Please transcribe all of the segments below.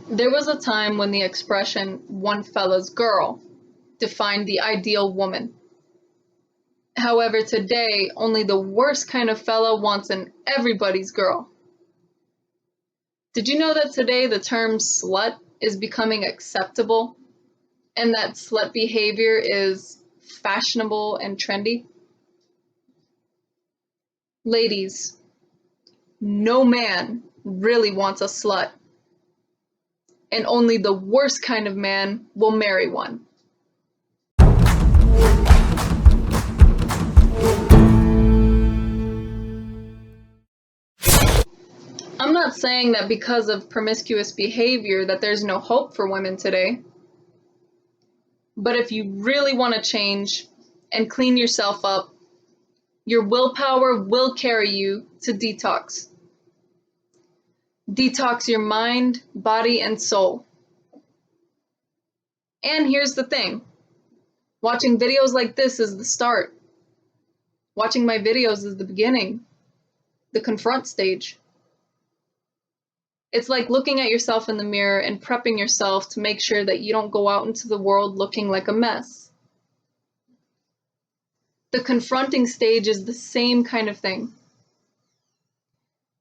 There was a time when the expression "one fella's girl" defined the ideal woman. However, today, only the worst kind of fella wants an everybody's girl. Did you know that today the term slut is becoming acceptable and that slut behavior is fashionable and trendy? Ladies, no man really wants a slut, and only the worst kind of man will marry one. I'm not saying that because of promiscuous behavior that there's no hope for women today. But if you really want to change and clean yourself up, your willpower will carry you to detox. Detox your mind, body, and soul. And here's the thing. Watching videos like this is the start. Watching my videos is the beginning, the confront stage. It's like looking at yourself in the mirror and prepping yourself to make sure that you don't go out into the world looking like a mess. The confronting stage is the same kind of thing.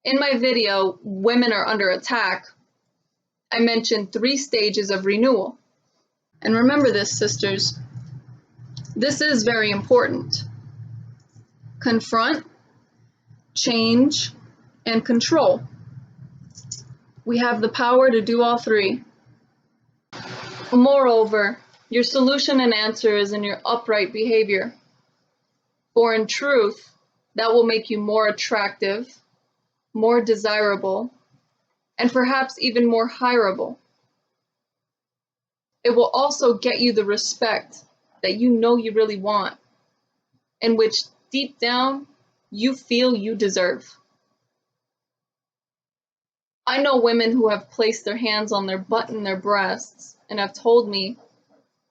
In my video, Women Are Under Attack, I mentioned 3 stages of renewal. And remember this, sisters. This is very important. Confront, change, and control. We have the power to do all 3. Moreover, your solution and answer is in your upright behavior. For in truth, that will make you more attractive, more desirable, and perhaps even more hireable. It will also get you the respect that you know you really want, and which deep down you feel you deserve. I know women who have placed their hands on their butt and their breasts and have told me,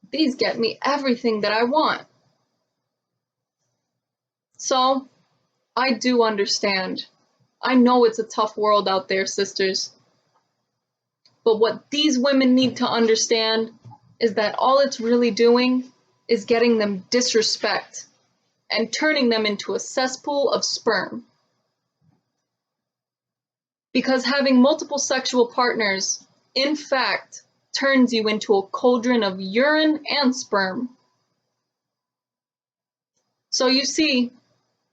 "These get me everything that I want." So, I do understand. I know it's a tough world out there, sisters. But what these women need to understand is that all it's really doing is getting them disrespect and turning them into a cesspool of sperm. Because having multiple sexual partners, in fact, turns you into a cauldron of urine and sperm. So you see,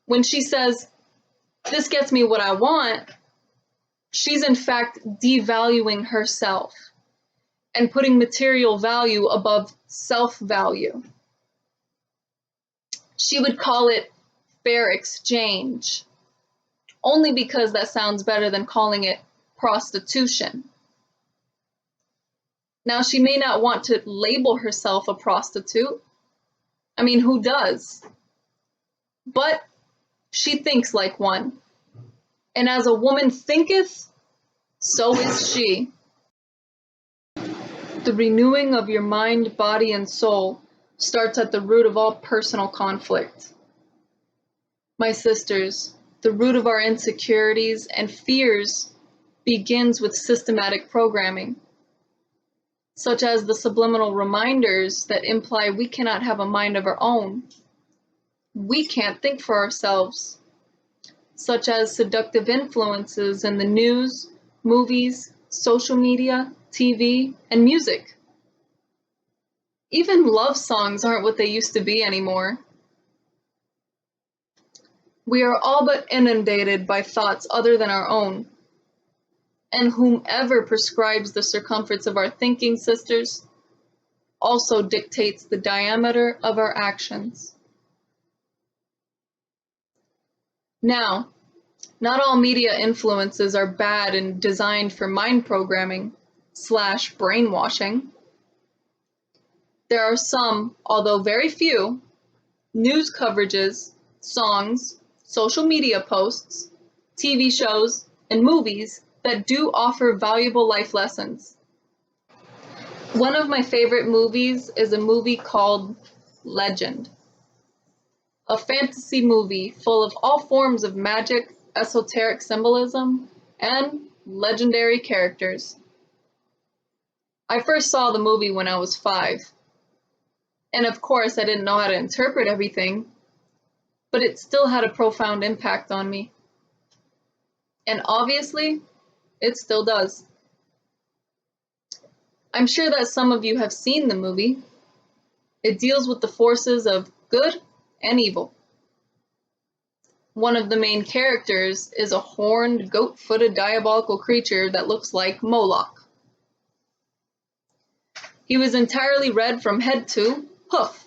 when she says, "This gets me what I want," she's in fact devaluing herself and putting material value above self-value. She would call it fair exchange, only because that sounds better than calling it prostitution. Now, she may not want to label herself a prostitute. I mean, who does? But she thinks like one. And as a woman thinketh, so is she. The renewing of your mind, body, and soul starts at the root of all personal conflict. My sisters, the root of our insecurities and fears begins with systematic programming, such as the subliminal reminders that imply we cannot have a mind of our own. We can't think for ourselves, such as seductive influences in the news, movies, social media, TV, and music. Even love songs aren't what they used to be anymore. We are all but inundated by thoughts other than our own. And whomever prescribes the circumference of our thinking, sisters, also dictates the diameter of our actions. Now, not all media influences are bad and designed for mind programming / brainwashing. There are some, although very few, news coverages, songs, social media posts, TV shows, and movies that do offer valuable life lessons. One of my favorite movies is a movie called Legend, a fantasy movie full of all forms of magic, esoteric symbolism, and legendary characters. I first saw the movie when I was 5, and of course I didn't know how to interpret everything, but it still had a profound impact on me. And obviously, it still does. I'm sure that some of you have seen the movie. It deals with the forces of good and evil. One of the main characters is a horned, goat-footed diabolical creature that looks like Moloch. He was entirely red from head to hoof.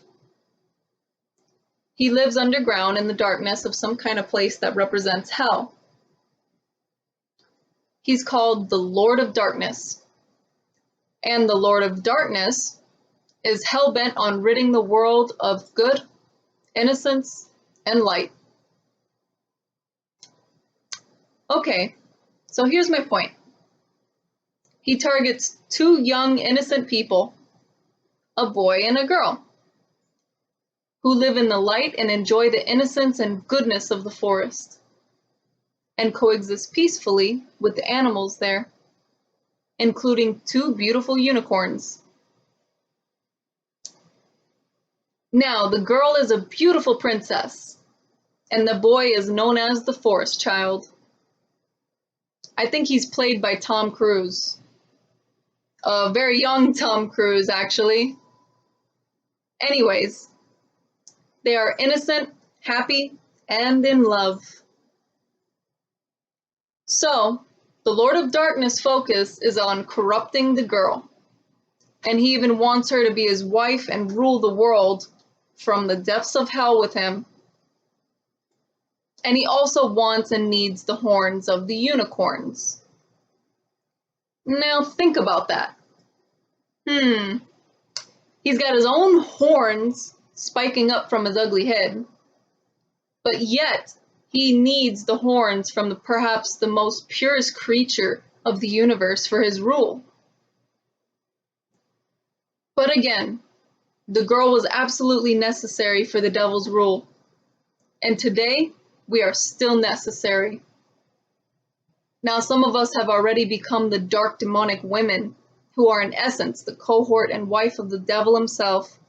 He lives underground in the darkness of some kind of place that represents hell. He's called the Lord of Darkness. And the Lord of Darkness is hell-bent on ridding the world of good, innocence, and light. Okay, so here's my point. He targets 2 young, innocent people, a boy and a girl, who live in the light and enjoy the innocence and goodness of the forest, and coexist peacefully with the animals there, including 2 beautiful unicorns. Now, the girl is a beautiful princess, and the boy is known as the Forest Child. I think he's played by Tom Cruise. A very young Tom Cruise, actually. Anyways, they are innocent, happy, and in love. So, the Lord of Darkness' focus is on corrupting the girl, and he even wants her to be his wife and rule the world from the depths of hell with him. And he also wants and needs the horns of the unicorns. Now think about that. He's got his own horns spiking up from his ugly head, but yet he needs the horns from perhaps the most purest creature of the universe for his rule. But again, the girl was absolutely necessary for the devil's rule, and today we are still necessary. Now, some of us have already become the dark demonic women who are in essence the cohort and wife of the devil himself.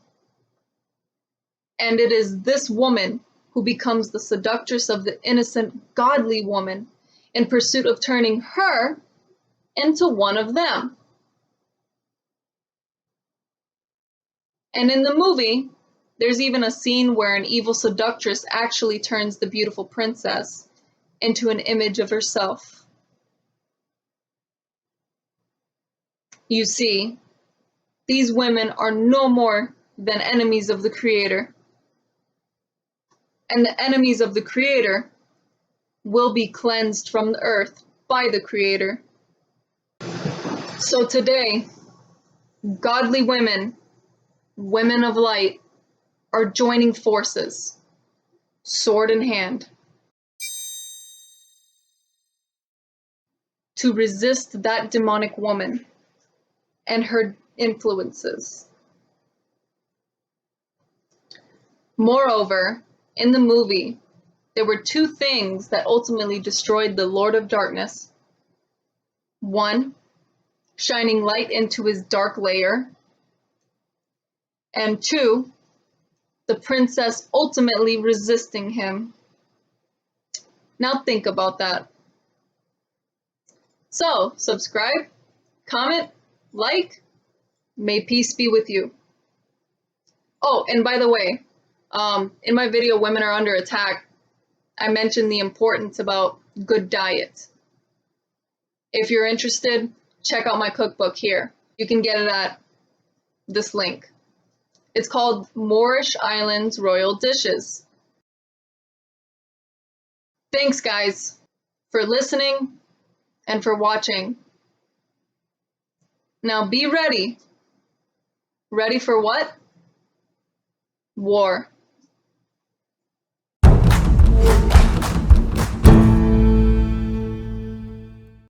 And it is this woman who becomes the seductress of the innocent, godly woman in pursuit of turning her into one of them. And in the movie, there's even a scene where an evil seductress actually turns the beautiful princess into an image of herself. You see, these women are no more than enemies of the Creator. And the enemies of the Creator will be cleansed from the earth by the Creator. So today, godly women, women of light, are joining forces, sword in hand, to resist that demonic woman and her influences. Moreover, in the movie, there were 2 things that ultimately destroyed the Lord of Darkness. 1, shining light into his dark lair, and 2, the princess ultimately resisting him. Now think about that. So, subscribe, comment, like, may peace be with you. Oh, and by the way, in my video, Women Are Under Attack, I mentioned the importance about good diet. If you're interested, check out my cookbook here. You can get it at this link. It's called Moorish Islands Royal Dishes. Thanks, guys, for listening and for watching. Now be ready. Ready for what? War.